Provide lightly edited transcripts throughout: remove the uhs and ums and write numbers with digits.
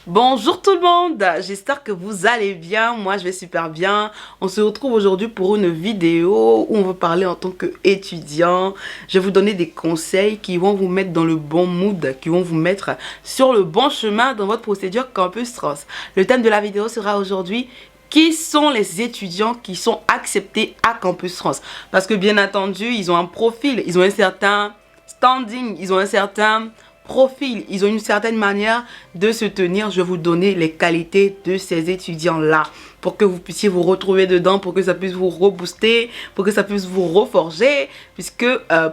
Bonjour tout le monde, j'espère que vous allez bien, moi je vais super bien. On se retrouve aujourd'hui pour une vidéo où on va parler en tant qu'étudiant. Je vais vous donner des conseils qui vont vous mettre dans le bon mood, qui vont vous mettre sur le bon chemin dans votre procédure Campus Trans. Le thème de la vidéo sera aujourd'hui: qui sont les étudiants qui sont acceptés à Campus Trans? Parce que bien entendu, ils ont un profil, ils ont un certain standing, ils ont un certain profil, ils ont une certaine manière de se tenir. Je vais vous donner les qualités de ces étudiants-là pour que vous puissiez vous retrouver dedans, pour que ça puisse vous rebooster, pour que ça puisse vous reforger, puisque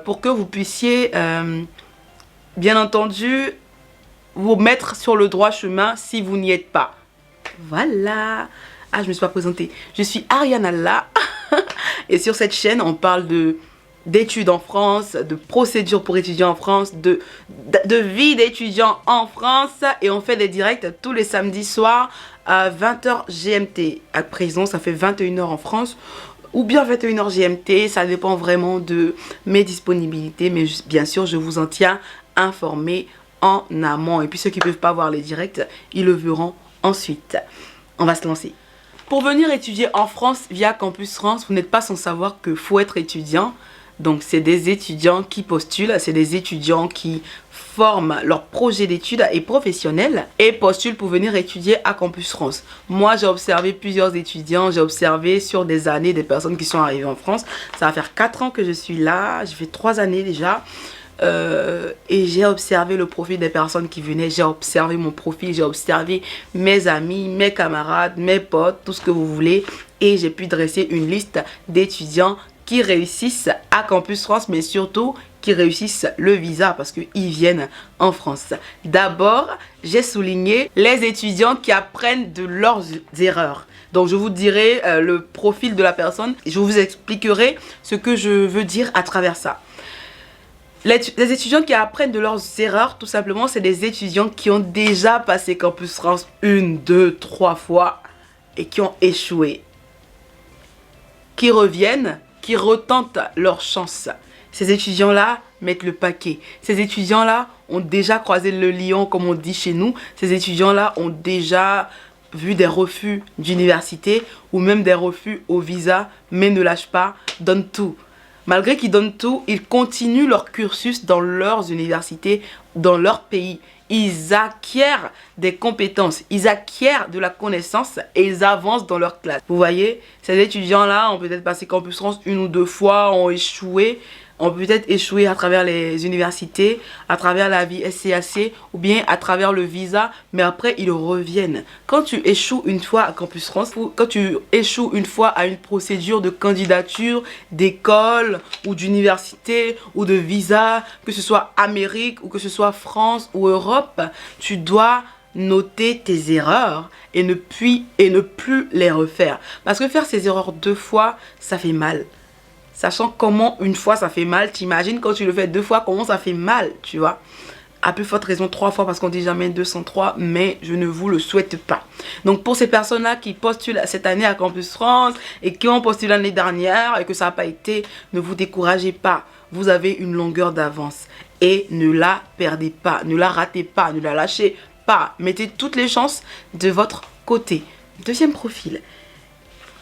pour que vous puissiez, bien entendu, vous mettre sur le droit chemin si vous n'y êtes pas. Voilà. Ah, je me suis pas présentée. Je suis Ariane Allah et sur cette chaîne, on parle d'études en France, de procédures pour étudiants en France, de vie d'étudiants en France, et on fait des directs tous les samedis soirs à 20h GMT. À présent, ça fait 21h en France ou bien 21h GMT, ça dépend vraiment de mes disponibilités, mais bien sûr, je vous en tiens informé en amont. Et puis ceux qui ne peuvent pas voir les directs, ils le verront ensuite. On va se lancer. Pour venir étudier en France via Campus Trans, vous n'êtes pas sans savoir qu'il faut être étudiant. Donc c'est des étudiants qui postulent, c'est des étudiants qui forment leur projet d'études et professionnels et postulent pour venir étudier à Campus Trans. Moi j'ai observé plusieurs étudiants, j'ai observé sur des années des personnes qui sont arrivées en France. Ça va faire 4 ans que je suis là, j'ai fait 3 années déjà. Et j'ai observé le profil des personnes qui venaient, j'ai observé mon profil, j'ai observé mes amis, mes camarades, mes potes, tout ce que vous voulez, et j'ai pu dresser une liste d'étudiants qui réussissent à Campus Trans, mais surtout qui réussissent le visa parce qu'ils viennent en France. D'abord, j'ai souligné les étudiants qui apprennent de leurs erreurs. Donc je vous dirai le profil de la personne et je vous expliquerai ce que je veux dire à travers ça. Les étudiants qui apprennent de leurs erreurs, tout simplement, c'est des étudiants qui ont déjà passé Campus Trans 1, 2, 3 fois et qui ont échoué. Qui reviennent, qui retentent leur chance. Ces étudiants-là mettent le paquet. Ces étudiants-là ont déjà croisé le lion, comme on dit chez nous. Ces étudiants-là ont déjà vu des refus d'université ou même des refus au visa, mais ne lâchent pas, donnent tout. Malgré qu'ils donnent tout, ils continuent leur cursus dans leurs universités, dans leur pays. Ils acquièrent des compétences, ils acquièrent de la connaissance et ils avancent dans leur classe. Vous voyez, ces étudiants-là ont peut-être passé Campus Trans 1 ou 2 fois, ont échoué. On peut peut-être échouer à travers les universités, à travers la vie SCAC ou bien à travers le visa, mais après ils reviennent. Quand tu échoues une fois à Campus Trans, quand tu échoues une fois à une procédure de candidature, d'école ou d'université ou de visa, que ce soit Amérique ou que ce soit France ou Europe, tu dois noter tes erreurs et ne plus les refaire. Parce que faire ces erreurs 2 fois, ça fait mal. Sachant comment une fois ça fait mal, t'imagines quand tu le fais 2 fois, comment ça fait mal, tu vois. À plus forte raison 3 fois parce qu'on dit jamais 203, mais je ne vous le souhaite pas. Donc pour ces personnes-là qui postulent cette année à Campus Trans et qui ont postulé l'année dernière et que ça n'a pas été, ne vous découragez pas. Vous avez une longueur d'avance et ne la perdez pas, ne la ratez pas, ne la lâchez pas. Mettez toutes les chances de votre côté. Deuxième profil.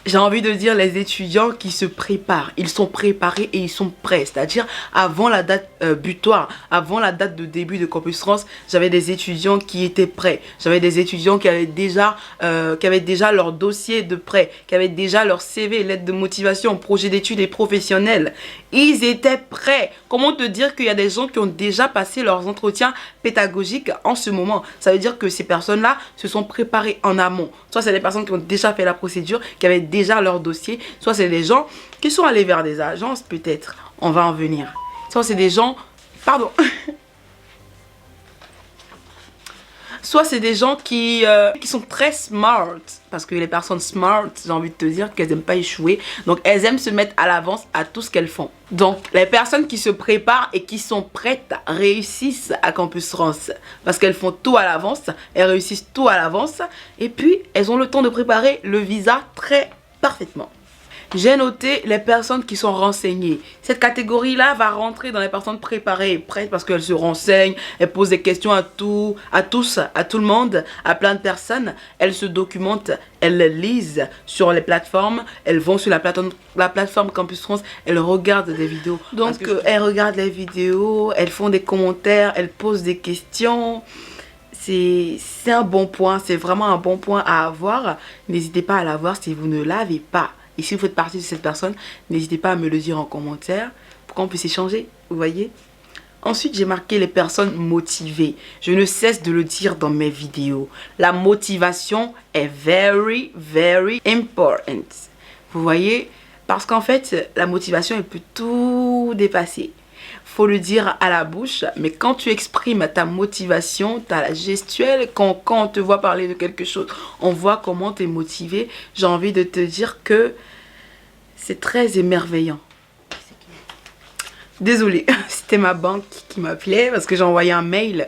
J'ai envie de dire les étudiants qui se préparent. Ils sont préparés et ils sont prêts. C'est-à-dire avant la date butoir, avant la date de début de Campus Trans, j'avais des étudiants qui étaient prêts. J'avais des étudiants qui avaient déjà leur dossier de prêt, qui avaient déjà leur CV, lettre de motivation, projet d'études et professionnels. Ils étaient prêts. Comment te dire qu'il y a des gens qui ont déjà passé leurs entretiens pédagogiques en ce moment? Ça veut dire que ces personnes-là se sont préparées en amont. Soit c'est des personnes qui ont déjà fait la procédure, qui avaient déjà leur dossier, soit c'est des gens qui sont allés vers des agences, peut-être, on va en venir. Soit c'est des gens, pardon, soit c'est des gens qui sont très smart, parce que les personnes smart, j'ai envie de te dire qu'elles n'aiment pas échouer, donc elles aiment se mettre à l'avance à tout ce qu'elles font. Donc les personnes qui se préparent et qui sont prêtes réussissent à Campus Trans, parce qu'elles font tout à l'avance, elles réussissent tout à l'avance, et puis elles ont le temps de préparer le visa très parfaitement. J'ai noté les personnes qui sont renseignées. Cette catégorie-là va rentrer dans les personnes préparées et prêtes parce qu'elles se renseignent, elles posent des questions à tous, à tout le monde, à plein de personnes. Elles se documentent, elles lisent sur les plateformes, elles vont sur la plateforme Campus France, elles regardent des vidéos. Donc, elles regardent les vidéos, elles font des commentaires, elles posent des questions. C'est un bon point, c'est vraiment un bon point à avoir. N'hésitez pas à l'avoir si vous ne l'avez pas. Et si vous faites partie de cette personne, n'hésitez pas à me le dire en commentaire pour qu'on puisse échanger, vous voyez. Ensuite, j'ai marqué les personnes motivées. Je ne cesse de le dire dans mes vidéos. La motivation est very, very important. Vous voyez, parce qu'en fait, la motivation, elle peut tout dépasser. Faut le dire à la bouche, mais quand tu exprimes ta motivation, tu as la gestuelle, quand on te voit parler de quelque chose, on voit comment tu es motivé. J'ai envie de te dire que c'est très émerveillant. Désolée, c'était ma banque qui m'appelait parce que j'ai envoyé un mail.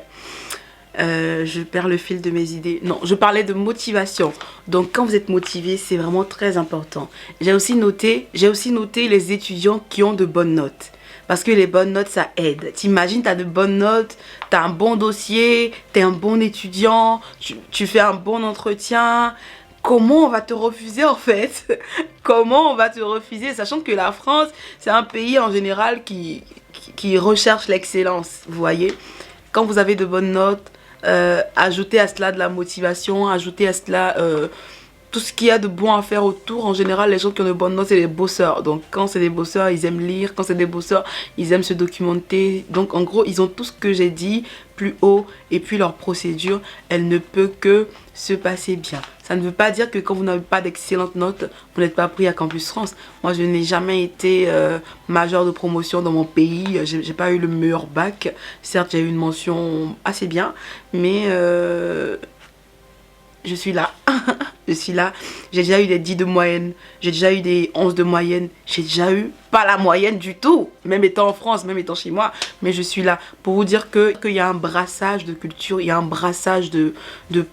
Je perds le fil de mes idées. Non, je parlais de motivation. Donc quand vous êtes motivé, c'est vraiment très important. J'ai aussi noté les étudiants qui ont de bonnes notes. Parce que les bonnes notes, ça aide. T'imagines, tu as de bonnes notes, tu as un bon dossier, tu es un bon étudiant, tu fais un bon entretien. Comment on va te refuser en fait? Comment on va te refuser? Sachant que la France, c'est un pays en général qui recherche l'excellence. Vous voyez? Quand vous avez de bonnes notes, ajoutez à cela de la motivation, ajoutez à cela... tout ce qu'il y a de bon à faire autour. En général, les gens qui ont de bonnes notes, c'est les bosseurs. Donc, quand c'est des bosseurs, ils aiment lire. Quand c'est des bosseurs, ils aiment se documenter. Donc, en gros, ils ont tout ce que j'ai dit plus haut. Et puis, leur procédure, elle ne peut que se passer bien. Ça ne veut pas dire que quand vous n'avez pas d'excellentes notes, vous n'êtes pas pris à Campus France. Moi, je n'ai jamais été major de promotion dans mon pays. J'ai pas eu le meilleur bac. Certes, j'ai eu une mention assez bien. Mais... je suis là. Je suis là. J'ai déjà eu des 10 de moyenne. J'ai déjà eu des 11 de moyenne. J'ai déjà eu pas la moyenne du tout. Même étant en France, même étant chez moi. Mais je suis là pour vous dire qu'il y a un brassage de culture. Il y a un brassage de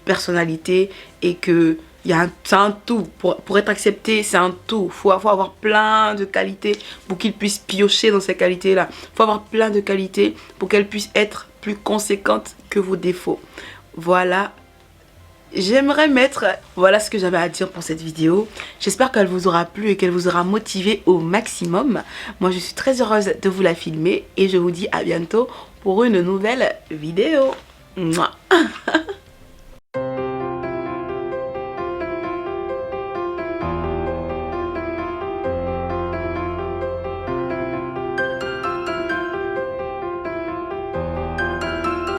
personnalité. Et que c'est un tout. Pour être accepté, c'est un tout. Faut avoir plein de qualités pour qu'ils puissent piocher dans ces qualités-là. Faut avoir plein de qualités pour qu'elles puissent être plus conséquentes que vos défauts. Voilà. J'aimerais mettre, voilà ce que j'avais à dire pour cette vidéo. J'espère qu'elle vous aura plu et qu'elle vous aura motivé au maximum. Moi, je suis très heureuse de vous la filmer et je vous dis à bientôt pour une nouvelle vidéo. Mouah.